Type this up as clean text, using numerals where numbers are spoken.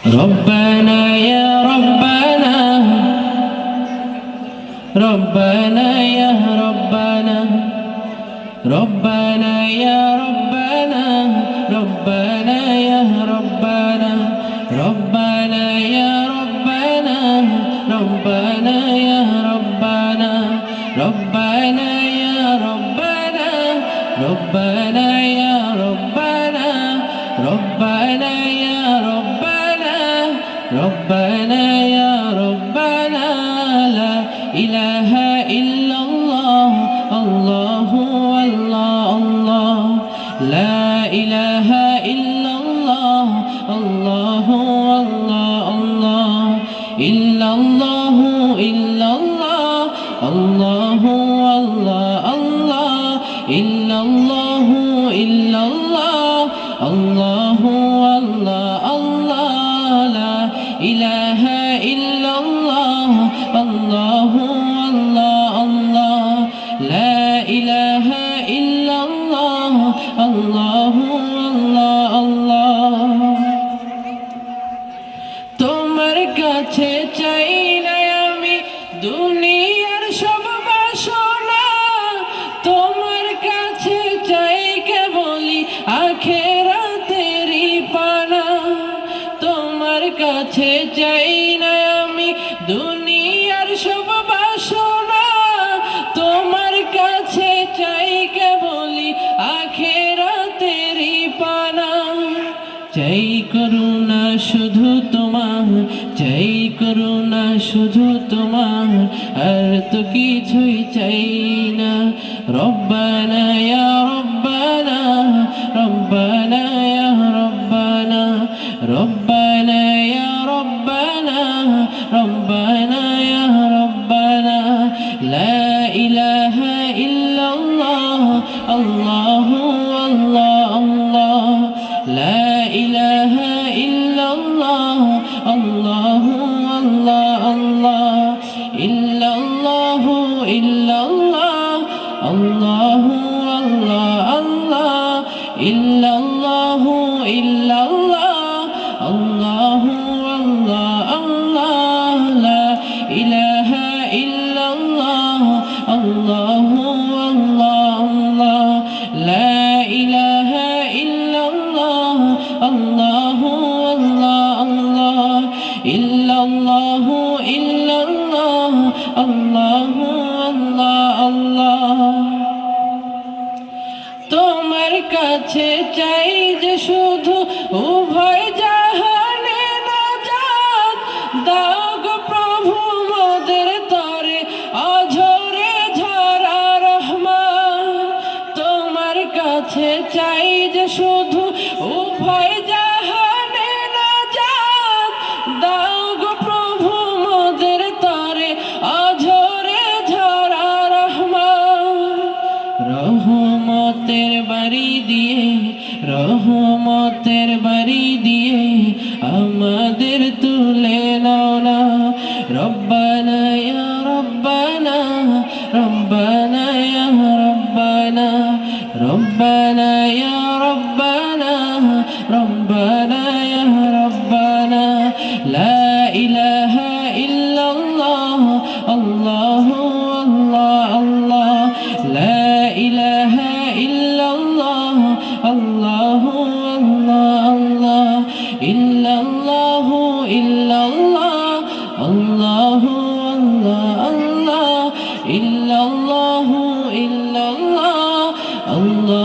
ربنا يا ربنا ربنا يا ربنا ربنا يا ربنا ربنا يا ربنا ربنا يا ربنا ربنا يا ربنا ربنا يا ربنا ربنا يا ربنا ربنا يا ربنا ربنا يا ربنا لا إله إلا الله الله الله الله لا إله إلا الله الله الله الله إلا الله إلا الله الله الله الله إلا الله إلا الله الله الله الله لا إله إلا الله الله الله الله لا إله إلا الله الله الله الله তোমার কাছে চাই না আমি দুনিয়ার সব বাসনা তোমার কাছে চাই কেবলই আখিরাতেরই পানা তোমার কাছে চাই না আমি দুনিয়ার সব বাসনা তোমার কাছে চাই কেবলই আখিরাতেরই পানা চাই করুণা শুধু তোমার চাই করুণা শুধু তোমার আর তো কিছুই চাই না রব্বানা ইয়া রব্বানা রব্বানা ইয়া রব্বানা রব্বানা ইয়া রব্বানা রব্বানা ইয়া রব্বানা লা ইলাহা ইল্লাল্লাহ আল্লাহু আল্লাহ আল্লাহ লা ইলাহা ইল্লাল্লাহ আল্লাহু আল্লাহ আল্লাহ ইল্লাল্লাহু ইল্লাল্লাহ আল্লাহু আল্লাহ আল্লাহ ইল্লাল্লাহু ইল্লাল্লাহ আল্লাহু আল্লাহ আল্লাহ লা ইলাহা ইল্লাল্লাহ আল্লাহু আল্লাহ আল্লাহ লা ইলাহা ইল্লাল্লাহ আল্লাহু আল্লাহ আল্লাহ ইল্লাল্লাহু ইল্লাল্লাহ আল্লাহু আল্লাহ আল্লাহ তোমার কাছে চাই যে শুধু উভয় জাহানে নাজাত দাও গো প্রভু মোদের তরে অঝরে ঝরা রহমান তোমার কাছে চাই যে শুধু উভয় জাহানে নাজাত দাও গো প্রভু মোদের তরে অঝরে ঝরা রহমান রহমতের বাড়ি দিয়ে রহমতের বাড়ি দিয়ে আমাদের তুলে নাও না রব্বানা ইয়া রব্বানা রব্বানা ইয়া রব্বানা রব্বানা ইয়া রব্বানা রব্বানা ইয়া রব্বানা লা ইলাহা ইল্লাল্লাহ আল্লাহু আল্লাহ আল্লাহ লা ইলাহা ইল্লাল্লাহ আল্লাহু আল্লাহ আল্লাহ ইল্লাল্লাহু ইল্লাল্লাহ আল্লাহু আল্লাহ আল্লাহ ইল্লাল্লাহু ইল্লাল্লাহ আল্লাহ